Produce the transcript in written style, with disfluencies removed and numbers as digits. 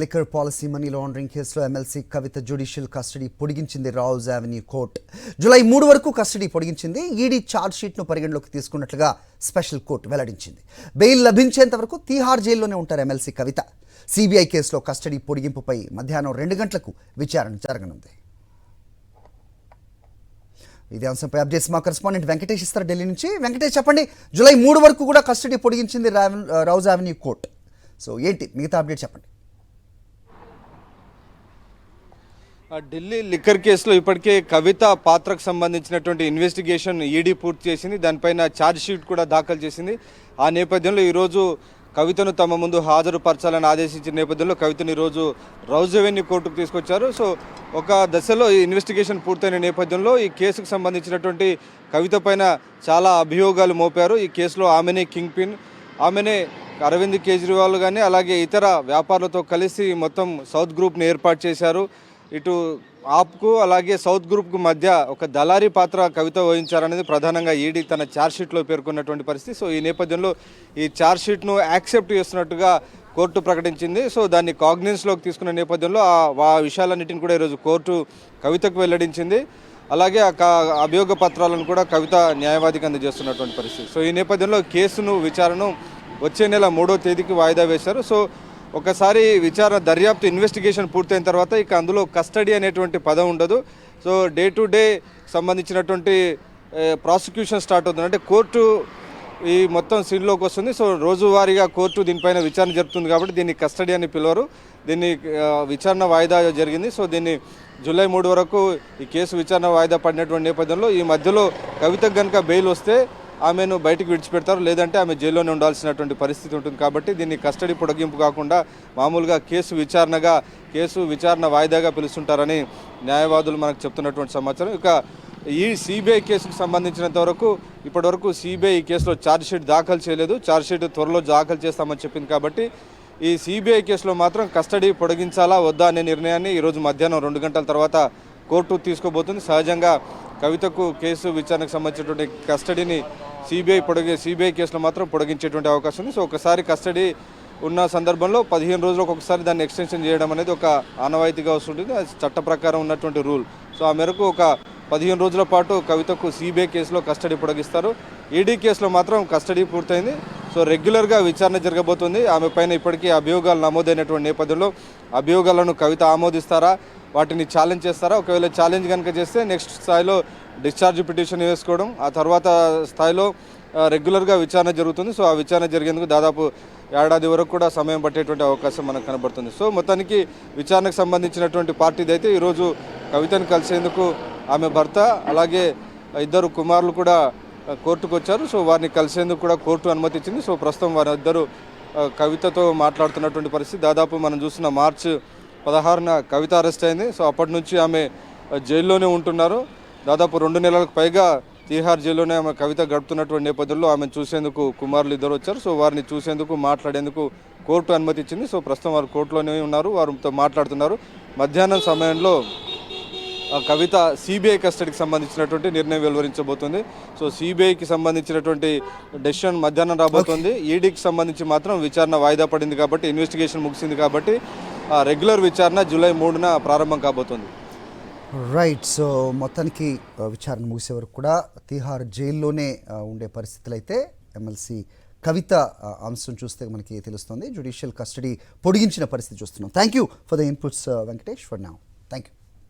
Liquor policy money laundering కేసులో MLC Kavitha judicial custody పొడిగించింది Rouse Avenue court. July 3 వరకు custody పొడిగించింది. ఈడీ ఛార్జ్ షీట్ను పరిగణలోకి తీసుకున్నట్లుగా స్పెషల్ కోర్టు వెల్లడించింది. బెయిల్ లభించేంత వరకు తీహార్ జైల్లోనే ఉంటారు ఎమ్మెల్సీ కవిత. సిబిఐ కేసులో కస్టడీ పొడిగింపుపై మధ్యాహ్నం 2 గంటలకు విచారణ జరగనుంది. ఇదే అంశంపై అప్డేట్స్ మా కరెస్పాండెంట్ వెంకటేష్ ఇస్తారు ఢిల్లీ నుంచి. వెంకటేష్, చెప్పండి, జూలై 3 వరకు కూడా కస్టడీ పొడిగించింది రౌజ్ అవెన్యూ కోర్టు. సో ఏంటి మిగతా అప్డేట్ చెప్పండి. ఢిల్లీ లిక్కర్ కేసులో ఇప్పటికే కవిత పాత్రకు సంబంధించినటువంటి ఇన్వెస్టిగేషన్ ఈడీ పూర్తి చేసింది. దానిపైన ఛార్జ్ షీట్ కూడా దాఖలు చేసింది. ఆ నేపథ్యంలో ఈరోజు కవితను తమ ముందు హాజరుపరచాలని ఆదేశించిన నేపథ్యంలో కవితను ఈరోజు రౌజ్ అవెన్యూ కోర్టుకు తీసుకొచ్చారు. సో ఒక దశలో ఈ ఇన్వెస్టిగేషన్ పూర్తయిన నేపథ్యంలో ఈ కేసుకు సంబంధించినటువంటి కవిత పైన చాలా అభియోగాలు మోపారు. ఈ కేసులో ఆమెనే కింగ్ పిన్, ఆమెనే అరవింద్ కేజ్రీవాల్ కానీ అలాగే ఇతర వ్యాపారులతో కలిసి మొత్తం సౌత్ గ్రూప్ని ఏర్పాటు చేశారు. ఇటు ఆప్కు అలాగే సౌత్ గ్రూప్కు మధ్య ఒక దళారీ పాత్ర కవిత వహించారనేది ప్రధానంగా ఈడీ తన ఛార్జ్షీట్లో పేర్కొన్నటువంటి పరిస్థితి. సో ఈ నేపథ్యంలో ఈ ఛార్జ్షీట్ను యాక్సెప్ట్ చేస్తున్నట్టుగా కోర్టు ప్రకటించింది. సో దాన్ని కాగ్నిజెన్స్లోకి తీసుకున్న నేపథ్యంలో ఆ విషయాలన్నింటిని కూడా ఈరోజు కోర్టు కవితకు వెల్లడించింది. అలాగే అభియోగ పత్రాలను కూడా కవిత న్యాయవాదికి అందజేస్తున్నటువంటి పరిస్థితి. సో ఈ నేపథ్యంలో విచారణను వచ్చే నెల 3వ తేదీకి వాయిదా వేశారు. సో ఒకసారి విచారణ దర్యాప్తు ఇన్వెస్టిగేషన్ పూర్తయిన తర్వాత ఇక అందులో కస్టడీ అనేటువంటి పదం ఉండదు. సో డే టు డే సంబంధించినటువంటి ప్రాసిక్యూషన్ స్టార్ట్ అవుతుంది. అంటే కోర్టు ఈ మొత్తం సీన్లోకి వస్తుంది. సో రోజువారీగా కోర్టు దీనిపైన విచారణ జరుపుతుంది కాబట్టి దీన్ని కస్టడీ అని పిలవరు. దీన్ని విచారణ వాయిదా జరిగింది. సో దీన్ని జూలై 3 వరకు ఈ కేసు విచారణ వాయిదా పడినటువంటి నేపథ్యంలో ఈ మధ్యలో కవితకు కనుక బెయిల్ వస్తే ఆమెను బయటకు విడిచిపెడతారు, లేదంటే ఆమె జైల్లోనే ఉండాల్సినటువంటి పరిస్థితి ఉంటుంది. కాబట్టి దీన్ని కస్టడీ పొడిగింపు కాకుండా మామూలుగా కేసు విచారణ వాయిదాగా పిలుస్తుంటారని న్యాయవాదులు మనకు చెప్తున్నటువంటి సమాచారం. ఇక ఈ సిబిఐ కేసుకు సంబంధించినంత వరకు ఇప్పటివరకు సిబిఐ ఈ కేసులో ఛార్జ్షీట్ దాఖలు చేయలేదు. ఛార్జ్షీట్ త్వరలో దాఖలు చేస్తామని చెప్పింది. కాబట్టి ఈ సిబిఐ కేసులో మాత్రం కస్టడీ పొడిగించాలా వద్దా అనే నిర్ణయాన్ని ఈరోజు మధ్యాహ్నం 2 గంటల తర్వాత కోర్టు తీసుకోబోతుంది. సహజంగా కవితకు కేసు విచారణకు సంబంధించినటువంటి కస్టడీని సిబిఐ కేసులో మాత్రం పొడిగించేటువంటి అవకాశం ఉంది. సో ఒకసారి కస్టడీ ఉన్న సందర్భంలో 15 రోజులకు ఒకసారి దాన్ని ఎక్స్టెన్షన్ చేయడం అనేది ఒక ఆనవాయితీగా వస్తుంటుంది. అది చట్ట ప్రకారం ఉన్నటువంటి రూల్. సో ఆ మేరకు ఒక 15 రోజుల పాటు కవితకు సిబిఐ కేసులో కస్టడీ పొడిగిస్తారు. ఈడీ కేసులో మాత్రం కస్టడీ పూర్తయింది. సో రెగ్యులర్గా విచారణ జరగబోతుంది. ఆమె పైన ఇప్పటికీ అభియోగాలు నమోదైనటువంటి నేపథ్యంలో అభియోగాలను కవిత ఆమోదిస్తారా, వాటిని ఛాలెంజ్ చేస్తారా? ఒకవేళ ఛాలెంజ్ కనుక చేస్తే నెక్స్ట్ స్థాయిలో డిశ్చార్జ్ పిటిషన్ వేసుకోవడం, ఆ తర్వాత స్థాయిలో రెగ్యులర్గా విచారణ జరుగుతుంది. సో ఆ విచారణ జరిగేందుకు దాదాపు ఏడాది వరకు కూడా సమయం పట్టేటువంటి అవకాశం మనకు కనబడుతుంది. సో మొత్తానికి విచారణకు సంబంధించినటువంటి పార్టీది అయితే ఈరోజు కవితను కలిసేందుకు ఆమె భర్త అలాగే 2 కుమారులు కూడా కోర్టుకు వచ్చారు. సో వారిని కలిసేందుకు కూడా కోర్టు అనుమతి ఇచ్చింది. సో ప్రస్తుతం వారిద్దరూ కవితతో మాట్లాడుతున్నటువంటి పరిస్థితి. దాదాపు మనం చూస్తున్న మార్చి 16న కవిత అరెస్ట్ అయింది. సో అప్పటి నుంచి ఆమె జైల్లోనే ఉంటున్నారు. దాదాపు 2 నెలలకు పైగా తీహార్ జైల్లోనే ఆమె కవిత గడుపుతున్నటువంటి నేపథ్యంలో ఆమెను చూసేందుకు కుమారులు 2 వచ్చారు. సో వారిని చూసేందుకు మాట్లాడేందుకు కోర్టు అనుమతి ఇచ్చింది. సో ప్రస్తుతం వారు కోర్టులోనే ఉన్నారు, వారితో మాట్లాడుతున్నారు. మధ్యాహ్నం సమయంలో కవిత సిబిఐ కస్టడీకి సంబంధించినటువంటి నిర్ణయం వెలువరించబోతుంది. సో సిబిఐకి సంబంధించినటువంటి డెసిషన్ మధ్యాహ్నం రాబోతుంది. ఈడీకి సంబంధించి మాత్రం విచారణ వాయిదా పడింది కాబట్టి, ఇన్వెస్టిగేషన్ ముగిసింది కాబట్టి రెగ్యులర్ విచారణ జూలై 3న ప్రారంభం కాబోతుంది. రైట్. సో మొత్తానికి విచారణ ముగిసే వరకు కూడా తీహార్ జైల్లోనే ఉండే పరిస్థితులు అయితే ఎమ్మెల్సీ కవిత అంశం చూస్తే మనకి తెలుస్తుంది. జ్యుడిషియల్ కస్టడీ పొడిగించిన పరిస్థితి చూస్తున్నాం. Thank you for the inputs Venkatesh. For now thank you.